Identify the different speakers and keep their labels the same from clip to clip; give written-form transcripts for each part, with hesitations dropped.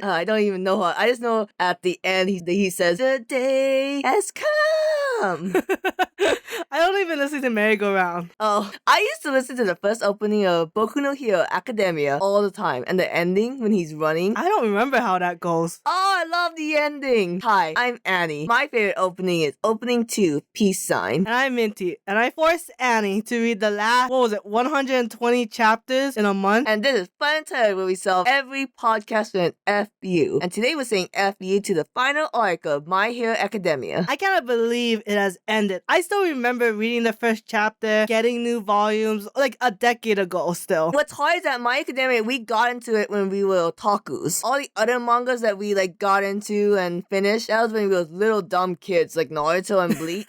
Speaker 1: I don't even know how. I just know at the end he says, "The day has come."
Speaker 2: I don't even listen to Merry Go Round.
Speaker 1: Oh, I used to listen to the first opening of Boku no Hero Academia all the time, and the ending when he's running.
Speaker 2: I don't remember how that goes.
Speaker 1: Oh, I love the ending. Hi, I'm Annie. My favorite opening is opening 2, Peace Sign.
Speaker 2: And I'm Minty, and I forced Annie to read the last, 120 chapters in a month.
Speaker 1: And this is FunUntitled, where we solve every podcast with an FU. And today we're saying FU to the final arc of My Hero Academia.
Speaker 2: I cannot believe it has ended. I still remember reading the first chapter, getting new volumes, like a decade ago still.
Speaker 1: What's hard is that My Academia, we got into it when we were otakus. All the other mangas that we got into and finished, that was when we were little dumb kids like Naruto and Bleach.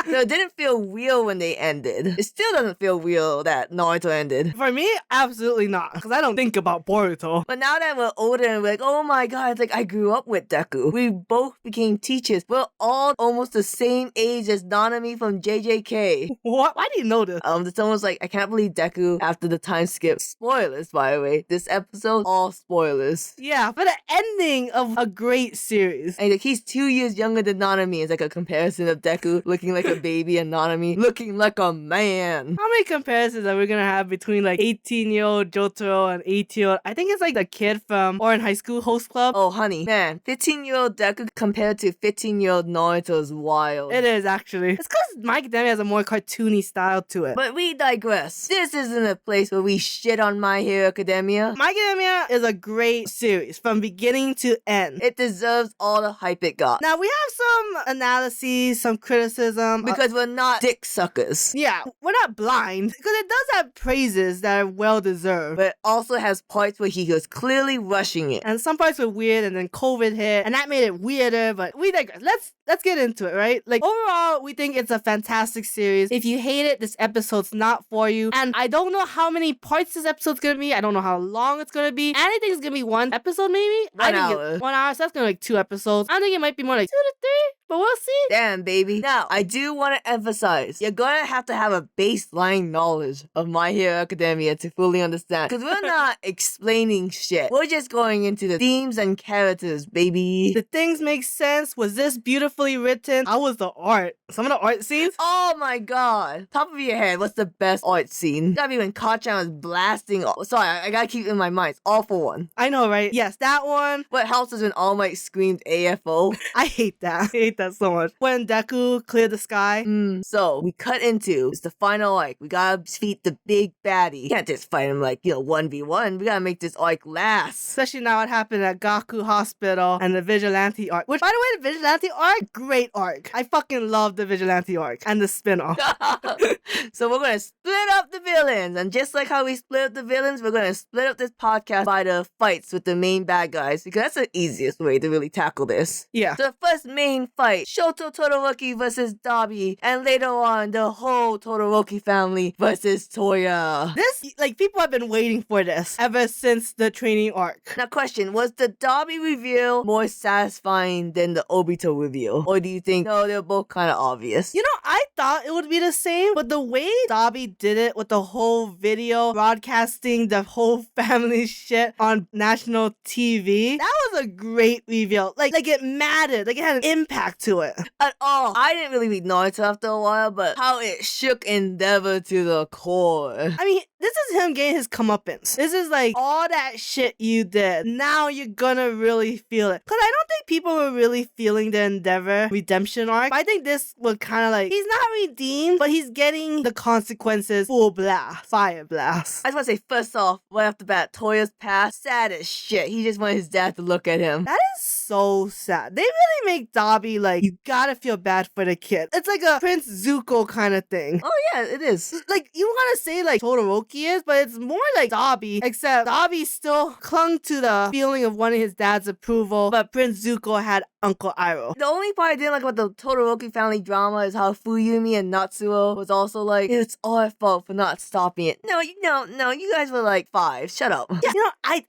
Speaker 1: So it didn't feel real when they ended. It still doesn't feel real that Naruto ended.
Speaker 2: For me, absolutely not, because I don't think about Boruto.
Speaker 1: But now that we're older and we're like, oh my god, it's I grew up with Deku. We both became teachers. We're all almost the same age as Nanami from JJK.
Speaker 2: What? Why do you know this?
Speaker 1: Someone's like, I can't believe Deku after the time skip. Spoilers, by the way. This episode, all spoilers.
Speaker 2: Yeah, for the ending of a great series.
Speaker 1: And he's 2 years younger than Nanami. It's a comparison of Deku looking like a baby and Nanami looking like a man.
Speaker 2: How many comparisons are we gonna have between 18-year-old Jotaro and 18-year-old? I think it's the kid from Oran High School Host Club.
Speaker 1: Oh, honey. Man, 15-year-old Deku compared to 15-year-old Naruto is wild.
Speaker 2: It is, actually. It's because My Academia has a more cartoony style to it.
Speaker 1: But we digress. This isn't a place where we shit on My Hero Academia.
Speaker 2: My Academia is a great series from beginning to end.
Speaker 1: It deserves all the hype it got.
Speaker 2: Now, we have some analyses, some criticism.
Speaker 1: Because we're not dick suckers.
Speaker 2: Yeah, we're not blind. Because it does have praises that are well-deserved.
Speaker 1: But it also has parts where he was clearly rushing it.
Speaker 2: And some parts were weird, and then COVID hit, and that made it weirder, but we digress. Let's get into it, right? Overall, we think it's a fantastic series. If you hate it, this episode's not for you. And I don't know how many parts this episode's gonna be. I don't know how long it's gonna be. And I think it's gonna be one episode, maybe?
Speaker 1: 1 hour.
Speaker 2: 1 hour, so that's gonna be 2 episodes. I think it might be more 2 to 3, but we'll see.
Speaker 1: Damn, baby. Now, I do want to emphasize, you're gonna have to have a baseline knowledge of My Hero Academia to fully understand. Because we're not explaining shit. We're just going into the themes and characters, baby.
Speaker 2: The things make sense. Was this beautifully written? How was the art? Some of the art scenes?
Speaker 1: Oh my god. Top of your head, what's the best art scene? Gotta be when Kachan was blasting. Sorry, I gotta keep it in my mind. It's all for one.
Speaker 2: I know, right? Yes, that one.
Speaker 1: What helps is when All Might screamed AFO.
Speaker 2: I hate that. I hate that so much. When Deku cleared the sky.
Speaker 1: So, we cut into, it's the final arc. We gotta defeat the big baddie. You can't just fight him 1v1. We gotta make this arc last.
Speaker 2: Especially now what happened at Gaku Hospital and the Vigilante arc. Which, by the way, the Vigilante arc, great arc. I fucking love the Vigilante arc and the spin-off.
Speaker 1: So we're gonna split up the villains. And just like how we split up the villains, we're gonna split up this podcast by the fights with the main bad guys. Because that's the easiest way to really tackle this.
Speaker 2: Yeah.
Speaker 1: So the first main fight, Shoto Todoroki versus Dabi. And later on, the whole Todoroki family versus Toya.
Speaker 2: This, people have been waiting for this ever since the training arc.
Speaker 1: Now question, was the Dabi reveal more satisfying than the Obito reveal? Or do you think, no, they're both kind of obvious?
Speaker 2: I thought it would be the same, but the way Dabi did it with the whole video, broadcasting the whole family shit on national TV, that was a great reveal. It mattered. It had an impact to it.
Speaker 1: At all. I didn't really read Naruto after a while, but how it shook Endeavor to the core.
Speaker 2: I mean, this is him getting his comeuppance. This is all that shit you did. Now you're gonna really feel it. Because I don't think people were really feeling the Endeavor redemption arc. But I think this was kind of he's not redeemed, but he's getting the consequences full blast. Fire blast.
Speaker 1: I just want to say, first off, right off the bat, Toya's past, sad as shit. He just wanted his dad to look at him.
Speaker 2: That is so sad. They really make Dabi you gotta feel bad for the kid. It's like a Prince Zuko kind of thing.
Speaker 1: Oh yeah, it is.
Speaker 2: You want to say Todoroki is, but it's more like Dabi, except Dabi still clung to the feeling of wanting his dad's approval, but Prince Zuko had Uncle Iroh.
Speaker 1: The only part I didn't like about the Todoroki family drama is how Fuyumi and Natsuo was also like, it's our fault for not stopping it. No, you guys were like 5. Shut up.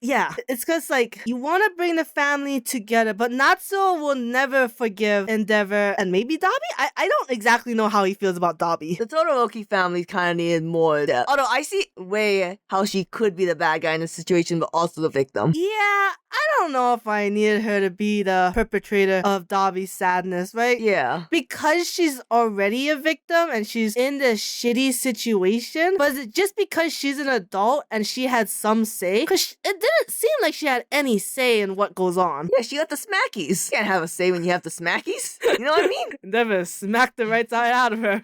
Speaker 2: Yeah, it's because like you want to bring the family together, but Natsuo will never forgive Endeavor and maybe Dabi. I don't exactly know how he feels about Dabi.
Speaker 1: The Todoroki family kind of needed more depth. Although I see way how she could be the bad guy in the situation, but also the victim.
Speaker 2: Yeah, I don't know if I needed her to be the perpetrator of Dabi's sadness, right?
Speaker 1: Yeah.
Speaker 2: Because she's already a victim and she's in this shitty situation, but is it just because she's an adult and she had some say? Because it didn't seem like she had any say in what goes on.
Speaker 1: Yeah, she got the smackies. You can't have a say when you have the smackies. You know what I mean?
Speaker 2: Never smacked the right side out of her.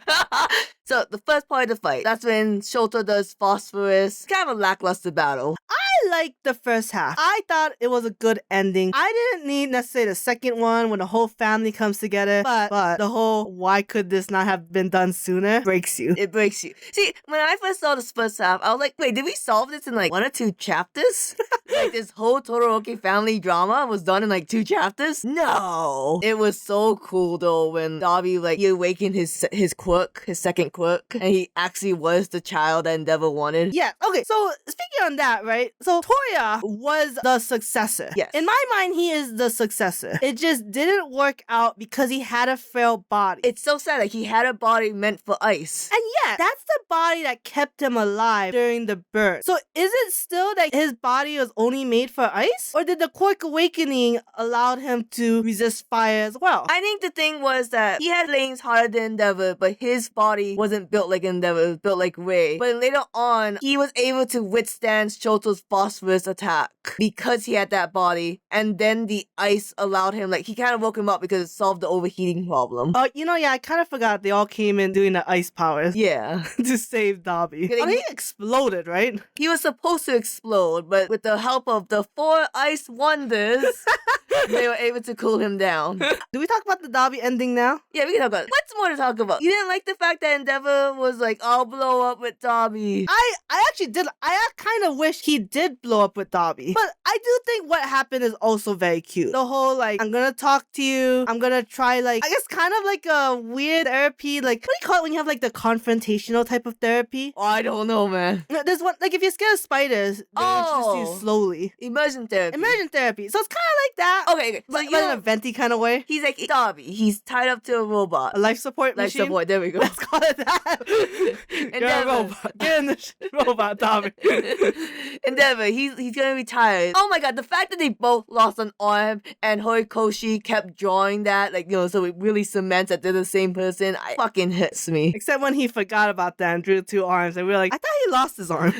Speaker 1: So, the first part of the fight, that's when Shoto does Phosphorus. Kind of a lackluster battle.
Speaker 2: I liked the first half. I thought it was a good ending. I didn't need necessarily the second one when the whole family comes together, but the whole why could this not have been done sooner breaks you.
Speaker 1: It breaks you. See, when I first saw this first half, I was like, wait, did we solve this in like 1 or 2 chapters? Like this whole Todoroki family drama was done in like 2 chapters? No. It was so cool though when Dabi like he awakened his quirk, his second quirk, and he actually was the child that Endeavor wanted.
Speaker 2: Yeah, okay, so speaking on that, right? So Toya was the successor.
Speaker 1: Yes.
Speaker 2: In my mind, he is the successor. It just didn't work out because he had a frail body.
Speaker 1: It's so sad, like he had a body meant for ice.
Speaker 2: And yeah, that's the body that kept him alive during the birth. So is it still that his body was only made for ice? Or did the quirk awakening allow him to resist fire as well?
Speaker 1: I think the thing was that he had flames harder than Endeavor, but his body wasn't built like Endeavor, it was built like Ray. But later on, he was able to withstand Shoto's Phosphorus attack because he had that body, and then the ice allowed him, like, he kind of woke him up because it solved the overheating problem.
Speaker 2: Yeah, I kind of forgot they all came in doing the ice powers.
Speaker 1: Yeah.
Speaker 2: To save Dabi. He exploded, right?
Speaker 1: He was supposed to explode, but with the help of the 4 ice wonders, they were able to cool him down.
Speaker 2: Do we talk about the Dabi ending now?
Speaker 1: Yeah, we can talk about it. What's more to talk about? You didn't like the fact that Endeavor was like, I'll blow up with Dabi.
Speaker 2: I actually did. I kind of wish he did blow up with Dabi. But I do think what happened is also very cute. The whole, like, I'm gonna talk to you. I'm gonna try, like, I guess kind of like a weird therapy. Like, what do you call it when you have, like, the confrontational type of therapy?
Speaker 1: Oh, I don't know, man.
Speaker 2: There's one, like, if you're scared of spiders, they introduce you slowly.
Speaker 1: Immersion therapy.
Speaker 2: Immersion therapy. So it's kind of like that.
Speaker 1: Okay.
Speaker 2: But in a venti kind of way.
Speaker 1: He's like Dabi. He's tied up to a robot.
Speaker 2: A life support machine?
Speaker 1: Life support, there we go.
Speaker 2: Let's call it that. You're a robot. Get in the robot, Dabi.
Speaker 1: Endeavor, he's gonna be tired. Oh my god, the fact that they both lost an arm and Horikoshi kept drawing that, like, so it really cements that they're the same person, it fucking hits me.
Speaker 2: Except when he forgot about that and drew 2 arms and we were like, I thought he lost his arm.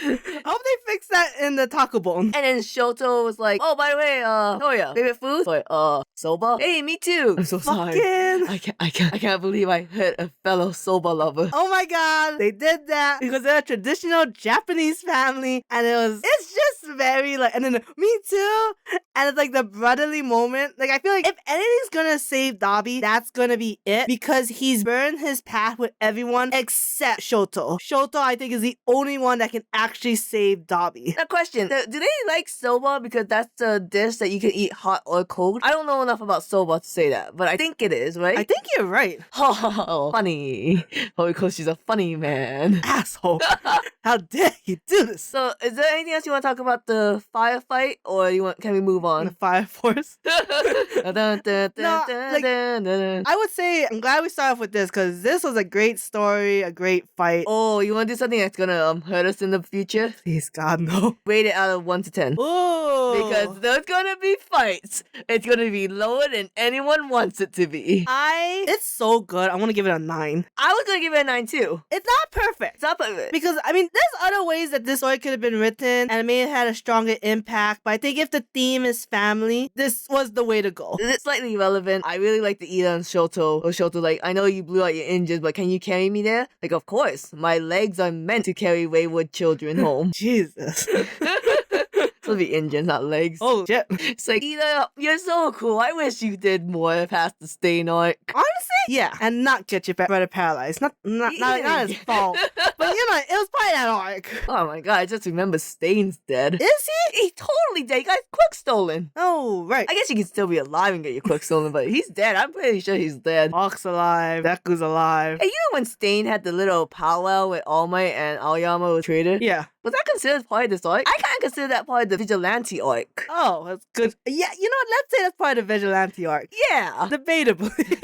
Speaker 2: I hope they fix that in the taco bone.
Speaker 1: And then Shoto was like, oh, by the way, Toya, favorite food? Like, soba? Hey, me too. I'm so sorry. I can't believe I hurt a fellow soba lover.
Speaker 2: Oh my god, they did that because they're a traditional Japanese family and it's just very like, and then me too. And it's like the brotherly moment. Like, I feel like if anything's gonna save Dabi, that's gonna be it because he's burned his path with everyone except Shoto. Shoto, I think, is the only one that can actually save Dabi.
Speaker 1: Now, question, do they like soba because that's the dish that you can eat hot or cold? I don't know enough about soba to say that, but I think it is, right?
Speaker 2: I think you're right.
Speaker 1: Oh, funny. Horikoshi's a funny man.
Speaker 2: Asshole. How dare you do this?
Speaker 1: So, is there anything else you want to talk about the firefight, or can we move on?
Speaker 2: The fire force? I would say, I'm glad we started off with this, because this was a great story, a great fight.
Speaker 1: Oh, you want to do something that's gonna hurt us in the future?
Speaker 2: Please, God, no.
Speaker 1: Rate it out of 1 to 10.
Speaker 2: Ooh.
Speaker 1: Because there's gonna be fights. It's gonna be lower than anyone wants it to be.
Speaker 2: It's so good. I want to give it a 9.
Speaker 1: I was gonna give it a 9 too.
Speaker 2: It's not perfect.
Speaker 1: It's not perfect.
Speaker 2: Because, I mean, there's other ways that this story could have been written and it may have had a stronger impact, but I think if the theme is family, this was the way to go.
Speaker 1: It's slightly relevant. I really like the Ida and Shoto. Or Shoto, like, I know you blew out your engines, but can you carry me there? Like, of course. My legs are meant to carry wayward children home.
Speaker 2: Jesus.
Speaker 1: It'll be engines, not legs.
Speaker 2: Oh, shit.
Speaker 1: It's like, Ida, you're so cool. I wish you did more past the stain arc.
Speaker 2: Honestly, yeah. And not get your brother paralyzed. Not his fault. But you know, it was probably that arc.
Speaker 1: Oh my god, I just remember Stain's dead.
Speaker 2: Is he?
Speaker 1: He totally dead. He got his quick stolen.
Speaker 2: Oh, right.
Speaker 1: I guess you can still be alive and get your quick stolen, but he's dead. I'm pretty sure he's dead.
Speaker 2: Hawk's alive. Deku's alive.
Speaker 1: Hey, you know when Stain had the little powwow with All Might and Aoyama was traded?
Speaker 2: Yeah.
Speaker 1: Was that considered part of this arc? I kind of consider that part of the vigilante arc.
Speaker 2: Oh, that's good. Yeah, you know what? Let's say that's part of the vigilante arc.
Speaker 1: Yeah.
Speaker 2: Debatably.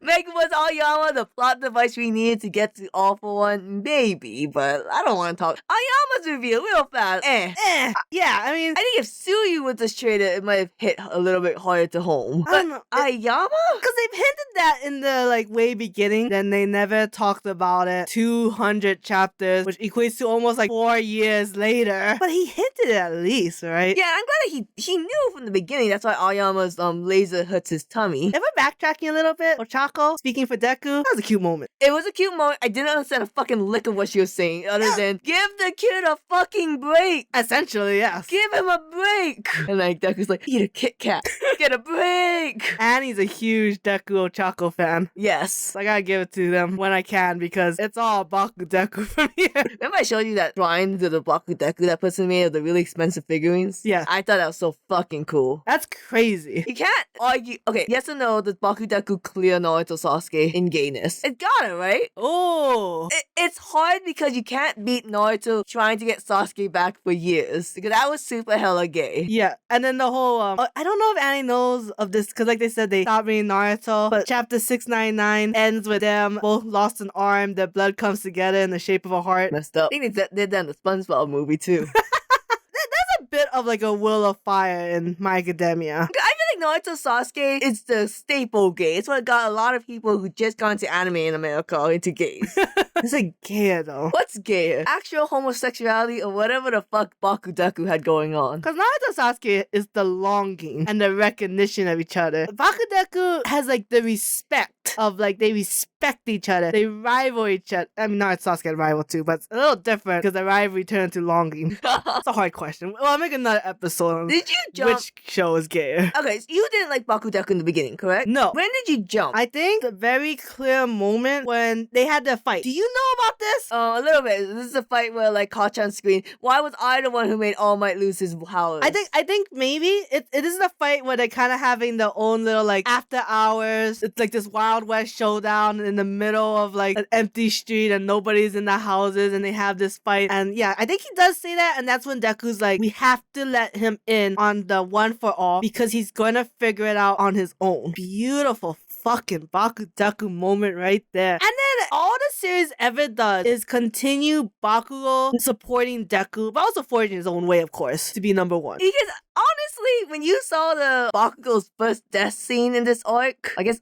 Speaker 1: Like, was Aoyama the plot device we needed to get to All for One? Maybe, but I don't want to talk. Aoyama's reveal real fast.
Speaker 2: Yeah, I mean,
Speaker 1: I think if Suyu was just traded, it might have hit a little bit harder to home.
Speaker 2: I don't know.
Speaker 1: Aoyama?
Speaker 2: Because they've hinted that in the like way beginning, then they never talked about it. 200 chapters, which equates to almost like 4 years later. But he hinted it at least, right?
Speaker 1: Yeah, I'm glad that he knew from the beginning. That's why Aoyama's laser hurts his tummy.
Speaker 2: If we're backtracking a little bit, Ochako speaking for Deku, that was a cute moment.
Speaker 1: It was a cute moment. I didn't understand a fucking lick of what she was saying, other than give the kid a fucking break.
Speaker 2: Essentially, yes.
Speaker 1: Give him a break. And like Deku's like, eat a Kit Kat. Get a break.
Speaker 2: And he's a huge Deku Ochako fan.
Speaker 1: Yes.
Speaker 2: So I gotta give it to them when I can because it's all Baku Deku from here.
Speaker 1: Remember I showed you that drawing to the Baku Deku that person made of the really expensive figurines?
Speaker 2: Yeah.
Speaker 1: I thought that was so fucking cool.
Speaker 2: That's crazy.
Speaker 1: You can't argue. Okay, yes or no, does Baku Deku clear Naruto Sasuke in gayness? It got it, right?
Speaker 2: Oh.
Speaker 1: It's hard because you can't beat Naruto trying to get Sasuke back for years. Because that was super hella gay.
Speaker 2: Yeah, and then the whole, I don't know if Annie knows of this, because like they said, they stopped reading Naruto, but chapter 699 ends with them both lost an arm, their blood comes together in the shape of a heart.
Speaker 1: Messed up. I think they did that in the SpongeBob movie too.
Speaker 2: That's a bit of like a Will of Fire in My Academia.
Speaker 1: I feel like Naruto Sasuke is the staple gay. It's what got a lot of people who just got into anime in America into gays.
Speaker 2: It's like gayer though.
Speaker 1: What's gayer? Actual homosexuality or whatever the fuck Baku Deku had going on.
Speaker 2: Because Naruto Sasuke is the longing and the recognition of each other. Baku Deku has like the respect of like they respect each other. They rival each other. I mean, Naruto Sasuke rival too, but it's a little different because the rivalry turned to longing. It's a hard question. Well, I'll make another episode on
Speaker 1: Did you jump?
Speaker 2: which show is gayer.
Speaker 1: Okay, so you didn't like Baku Deku in the beginning, correct?
Speaker 2: No.
Speaker 1: When did you jump?
Speaker 2: I think the very clear moment when they had their fight. Do you know about this?
Speaker 1: A little bit. This is a fight where like Kachan screamed, why was I the one who made All Might lose his powers?
Speaker 2: I think maybe it is the fight where they're kind of having their own little like after hours. It's like this Wild West showdown in the middle of like an empty street and nobody's in the houses and they have this fight. And yeah, I think he does say that, and that's when Deku's like, we have to let him in on the one for all because he's gonna figure it out on his own. Beautiful fucking Baku Deku moment right there. And then all the series ever does is continue Bakugo supporting Deku, but also forging his own way, of course, to be number one.
Speaker 1: Because honestly, when you saw the Bakugo's first death scene in this arc, I guess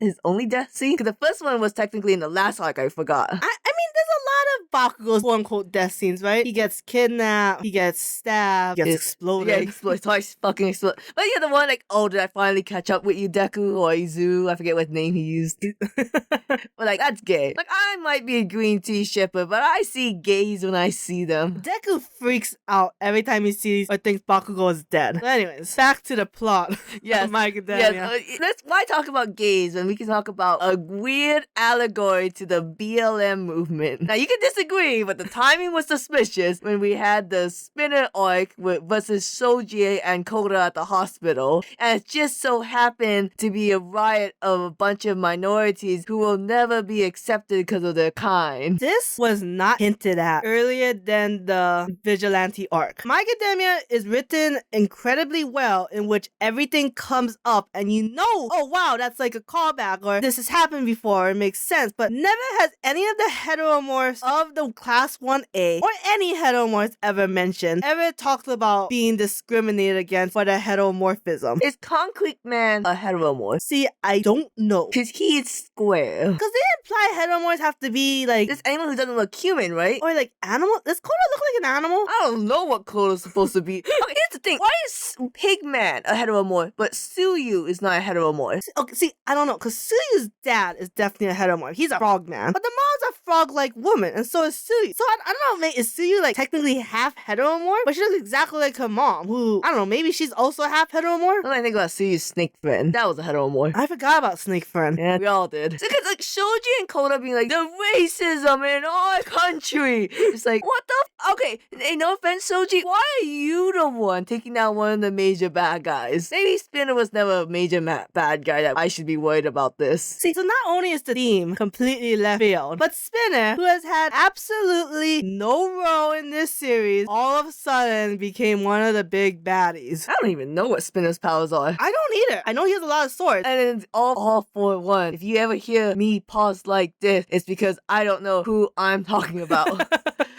Speaker 1: his only death scene? Because the first one was technically in the last arc, I forgot.
Speaker 2: I mean, there's a lot of Bakugo's quote-unquote death scenes, right? He gets kidnapped, he gets stabbed, he gets exploded.
Speaker 1: Yeah, explode. Twice fucking explode. But yeah, the one like, oh, did I finally catch up with you, Deku? Or Izu? I forget what name he used. But like, that's gay. Like, I might be a green tea shipper, but I see gays when I see them.
Speaker 2: Deku freaks out every time he sees or thinks Bakugo is dead. But anyways, back to the plot.
Speaker 1: Yes.
Speaker 2: Of My Academia.
Speaker 1: Yes. Why talk about gays when we can talk about a weird allegory to the BLM movement? Now, you can disagree, but the timing was suspicious when we had the spinner arc versus Shoji and Koda at the hospital. And it just so happened to be a riot of a bunch of minorities who will never be accepted because of their kind.
Speaker 2: This was not hinted at earlier than the Vigilante arc. My Academia is written incredibly well, in which everything comes up and you know, oh wow, that's like a callback, or this has happened before, it makes sense, but never has any of the heteromorphs of the class 1A or any heteromorphs ever talked about being discriminated against for their heteromorphism.
Speaker 1: Is Concrete Man a heteromorph?
Speaker 2: See, I don't know.
Speaker 1: Because he's square.
Speaker 2: Because they imply heteromorphs have to be like
Speaker 1: This animal who doesn't look human, right?
Speaker 2: or like animal. Does Koda look like an animal?
Speaker 1: I don't know what Koda's supposed to be. Okay, here's the thing. Why is Pigman a heteromorph, but Suyu is not a heteromorph?
Speaker 2: Okay, see, I don't know, because Suyu's dad is definitely a heteromorph. He's a frogman. But the moms are frog-like woman, and so is Suyu. So I don't know, is Suyu like technically half heteromorph? But she looks exactly like her mom, who, I don't know, maybe she's also half heteromorph?
Speaker 1: When I think about Suyu's snake friend, that was a heteromorph.
Speaker 2: I forgot about Snake Friend.
Speaker 1: Yeah, we all did. It's because like Shoji and Koda being like, the racism in our country. It's like, what the okay, hey, no offense, Shoji, why are you the one taking down one of the major bad guys? Maybe Spinner was never a major bad guy that I should be worried about this.
Speaker 2: See, so not only is the theme completely left field, but Spinner, who has had absolutely no role in this series, all of a sudden became one of the big baddies.
Speaker 1: I don't even know what Spinner's powers are.
Speaker 2: I don't either. I know he has a lot of swords.
Speaker 1: And it's all for one. If you ever hear me pause like this, it's because I don't know who I'm talking about.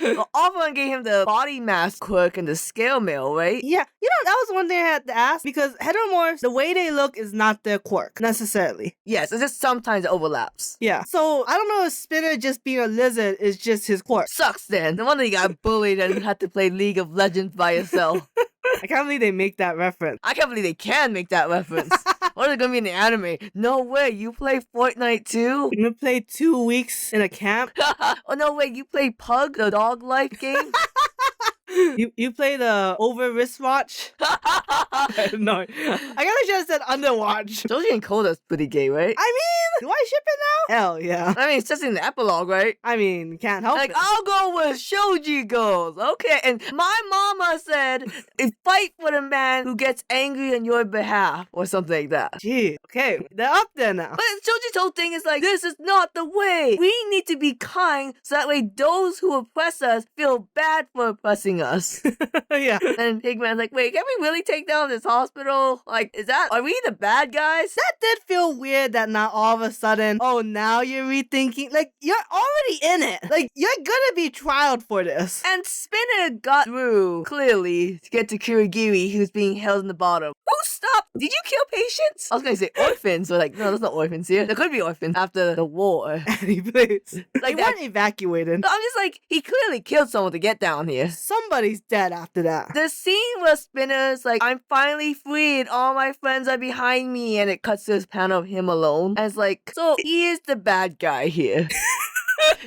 Speaker 1: Well, all for one gave him the body mass quirk and the scale mail, right?
Speaker 2: Yeah, you know, that was one thing I had to ask, because heteromorphs, the way they look is not their quirk, necessarily.
Speaker 1: Yes, it's just sometimes it overlaps.
Speaker 2: Yeah, so I don't know if Spinner just being a lizard is just his quirk.
Speaker 1: Sucks then. No wonder you got bullied and had to play League of Legends by yourself.
Speaker 2: I can't believe they make that reference.
Speaker 1: I can't believe they can make that reference. What is it gonna be in the anime? No way, you play Fortnite too?
Speaker 2: You gonna play 2 weeks in a camp?
Speaker 1: Oh no way, you play Pug, the dog life game?
Speaker 2: You play the over wristwatch? No, I gotta just said Underwatch.
Speaker 1: Joji and Koda's pretty gay, right?
Speaker 2: I mean, do I ship it now? Hell yeah.
Speaker 1: I mean, it's just in the epilogue, right?
Speaker 2: I mean, can't help
Speaker 1: Like,
Speaker 2: it.
Speaker 1: I'll go where Shoji goes. Okay, and my mama said, fight for the man who gets angry on your behalf, or something like that.
Speaker 2: Gee, okay, they're up there now.
Speaker 1: But Shoji's whole thing is like, this is not the way. We need to be kind, so that way those who oppress us feel bad for oppressing us.
Speaker 2: Yeah.
Speaker 1: And Pigman's like, wait, can we really take down this hospital? Like, are we the bad guys?
Speaker 2: That did feel weird that now all of a sudden, oh, now you're rethinking. Like, you're already in it. Like, you're gonna be trialed for this.
Speaker 1: And Spinner got through, clearly, to get to Kurigiri, who's being held in the bottom. Who stopped? Did you kill patients? I was gonna say orphans, but like, no, there's not orphans here. There could be orphans after the war.
Speaker 2: Annie, please.
Speaker 1: Like
Speaker 2: They weren't evacuated.
Speaker 1: I'm just like, he clearly killed someone to get down here.
Speaker 2: Somebody's dead after that.
Speaker 1: The scene where Spinner's like, I'm finally free and all my friends are behind me, and it cuts to this panel of him alone. And it's like, so he is the bad guy here.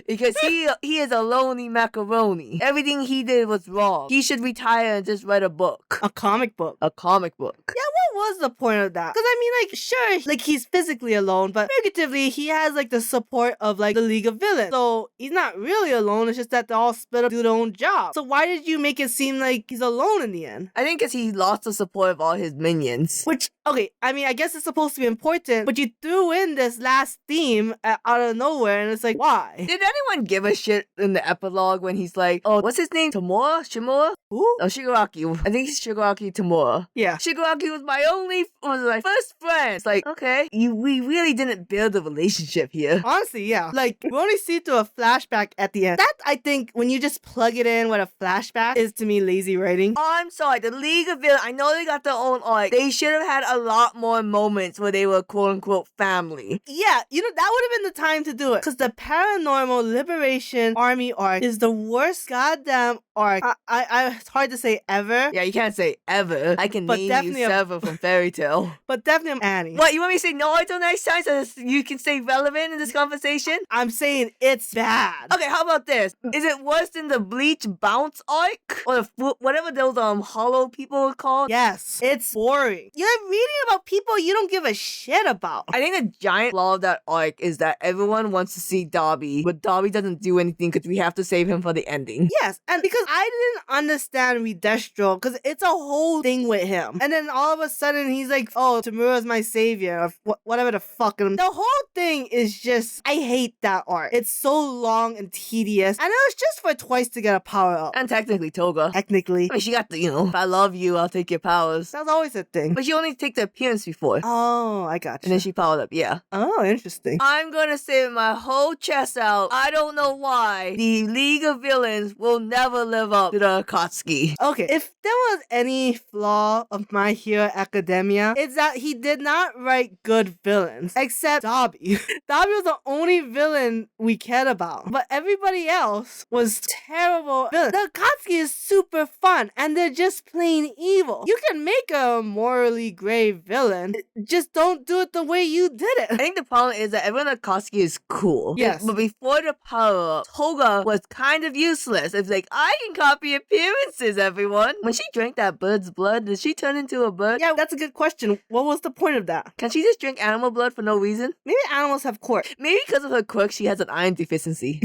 Speaker 1: Because he is a lonely macaroni. Everything he did was wrong. He should retire and just write a book.
Speaker 2: A comic book.
Speaker 1: A comic book.
Speaker 2: Yeah, what was the point of that? Because I mean, like, sure, like, he's physically alone, but figuratively, he has, like, the support of, like, the League of Villains. So, he's not really alone, it's just that they all split up to do their own job. So why did you make it seem like he's alone in the end?
Speaker 1: I think because he lost the support of all his minions.
Speaker 2: Which, okay, I mean, I guess it's supposed to be important, but you threw in this last theme out of nowhere, and it's like, why?
Speaker 1: Did anyone give a shit in the epilogue when he's like, oh, what's his name? Tamura? Shimura?
Speaker 2: Who?
Speaker 1: Oh, Shigaraki. I think it's Shigaraki Tamura.
Speaker 2: Yeah.
Speaker 1: Shigaraki was my first friend. It's like, okay, we really didn't build a relationship here.
Speaker 2: Honestly, yeah. Like, we only see through a flashback at the end. That, I think, when you just plug it in with a flashback, is to me lazy writing.
Speaker 1: I'm sorry, the League of Villains, I know they got their own arc. They should have had a lot more moments where they were quote-unquote family.
Speaker 2: Yeah, you know, that would have been the time to do it. Because the Paranormal Liberation Army arc is the worst goddamn arc. It's hard to say ever.
Speaker 1: Yeah, you can't say ever. I can
Speaker 2: But
Speaker 1: name
Speaker 2: definitely
Speaker 1: you Sever from Fairy Tail.
Speaker 2: But definitely Annie.
Speaker 1: What, you want me to say Naruto next time so you can stay relevant in this conversation?
Speaker 2: I'm saying it's bad.
Speaker 1: Okay, how about this? Is it worse than the Bleach Bounce arc? Or whatever those hollow people are called?
Speaker 2: Yes, it's boring. You're reading about people you don't give a shit about.
Speaker 1: I think the giant flaw of that arc is that everyone wants to see Dabi, but Dabi doesn't do anything because we have to save him for the ending.
Speaker 2: Yes, and because I didn't understand Redestro, because it's a whole thing with him. And then all of a sudden he's like, oh, Tamura's my savior, or whatever the fuck. And the whole thing is just, I hate that arc. It's so long and tedious. And it was just for Twice to get a power up.
Speaker 1: And technically Toga.
Speaker 2: Technically.
Speaker 1: I mean, she got the, if I love you, I'll take your powers.
Speaker 2: That was always a thing.
Speaker 1: But she only take the appearance before.
Speaker 2: Oh, I got you.
Speaker 1: And then she powered up, yeah.
Speaker 2: Oh, interesting.
Speaker 1: I'm gonna say my whole chest out. I don't know why the League of Villains will never live up to the Akatsuki.
Speaker 2: Okay, if they there was any flaw of My Hero Academia, it's that he did not write good villains, except Dabi. Dabi was the only villain we cared about, but everybody else was terrible villains. The Akatsuki is super fun, and they're just plain evil. You can make a morally gray villain, just don't do it the way you did
Speaker 1: I
Speaker 2: it.
Speaker 1: think the problem is that everyone at Koski is cool.
Speaker 2: Yes.
Speaker 1: But before the power-up, Toga was kind of useless. It's like, I can copy appearances, everyone. When she drank that bird's blood, did she turn into a bird?
Speaker 2: Yeah, that's a good question. What was the point of that?
Speaker 1: Can she just drink animal blood for no reason?
Speaker 2: Maybe animals have quirks.
Speaker 1: Maybe because of her quirk, she has an iron deficiency.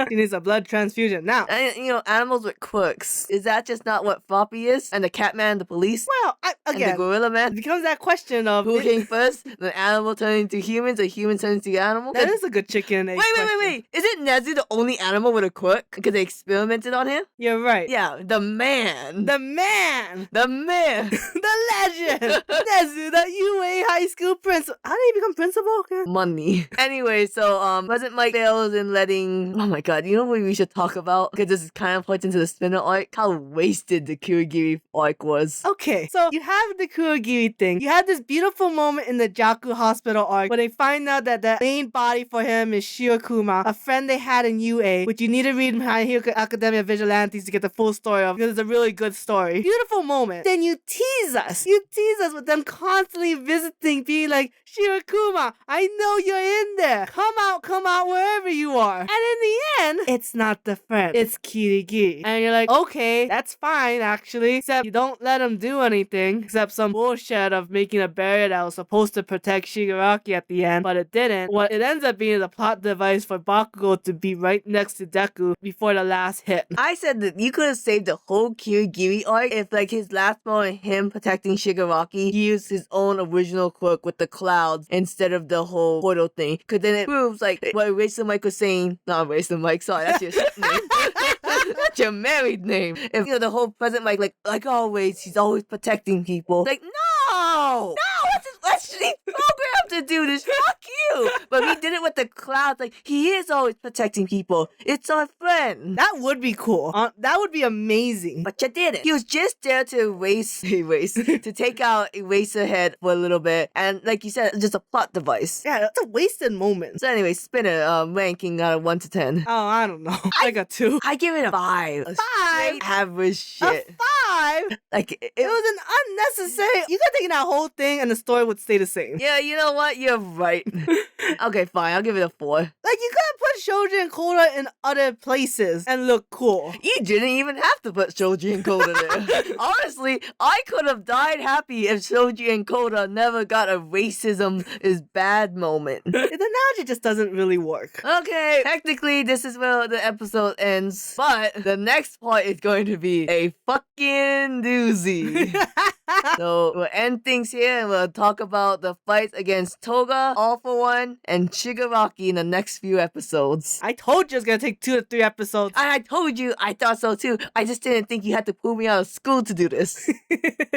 Speaker 2: She needs a blood transfusion now.
Speaker 1: And, animals with quirks. Is that just not what Floppy is? And the Catman, the police?
Speaker 2: Well,
Speaker 1: And the
Speaker 2: again,
Speaker 1: Gorilla
Speaker 2: it
Speaker 1: Man?
Speaker 2: becomes that question of
Speaker 1: Who came first? The animal turned into humans, or humans turned into animals?
Speaker 2: that is a good chicken and egg question.
Speaker 1: Wait. Isn't Nezu the only animal with a quirk? Because they experimented on him?
Speaker 2: You're right.
Speaker 1: Yeah, the man.
Speaker 2: The man,
Speaker 1: The man.
Speaker 2: the legend, Nezu, the UA high school principal. How did he become principal? Okay.
Speaker 1: Money. Anyway, so President Mike fails in letting. Oh my god, you know what we should talk about? Because this kind of points into the spinner arc. How wasted the Kurigiri arc was.
Speaker 2: Okay, so you have the Kurogiri thing. You have this beautiful moment in the Jaku hospital arc where they find out that the main body for him is Shirokuma, a friend they had in UA, which you need to read My Hero Academia Vigilantes to get the full story of, because it's a really good story. Beautiful moment. Then you tease us. You tease us with them constantly visiting, being like, Shirokuma, I know you're in there. Come out wherever you are. And in the end, it's not the friend. It's Kirigiri. And you're like, okay, that's fine, actually. Except you don't let him do anything, except some bullshit of making a barrier that was supposed to protect Shigaraki at the end, but it didn't. What it ends up being is a plot device for Bakugo to be right next to Deku before the last hit.
Speaker 1: I said that you could have saved the whole Kirigiri arc if, like, his last moment, him protecting Shigaraki, he used his own original quirk with the clouds instead of the whole portal thing. Because then it proves, like, what Eraser Mike was saying. Not Eraser Mike, sorry, that's your shit name. That's your married name. If, the whole President Mike, like always, he's always protecting people. Like, no! Let's he programmed to do this. Fuck you! But he did it with the clouds. Like, he is always protecting people. It's our friend.
Speaker 2: That would be cool. That would be amazing.
Speaker 1: But you didn't. He was just there to erase, to take out Eraserhead for a little bit. And like you said, just a plot device.
Speaker 2: Yeah, that's a wasted moment.
Speaker 1: So anyway, Spinner, ranking out of 1 to 10.
Speaker 2: Oh, I don't know. I got 2.
Speaker 1: I give it a 5. A
Speaker 2: 5?
Speaker 1: straight average shit.
Speaker 2: A 5?
Speaker 1: Like,
Speaker 2: It was an unnecessary. You could have taken that whole thing and the story would stay the same.
Speaker 1: yeah, you know what? You're right. Okay, fine. I'll give it a 4.
Speaker 2: Like, you could have put Shoji and Koda in other places and look cool.
Speaker 1: You didn't even have to put Shoji and Koda there. Honestly, I could have died happy if Shoji and Koda never got a racism is bad moment.
Speaker 2: The analogy just doesn't really work.
Speaker 1: Okay, technically this is where the episode ends, but the next part is going to be a fucking doozy. So we'll end things here and we'll talk about the fights against Toga, All For One, and Shigaraki in the next few episodes.
Speaker 2: I told you it's gonna take 2 to 3 episodes.
Speaker 1: I told you, I thought so too. I just didn't think you had to pull me out of school to do this.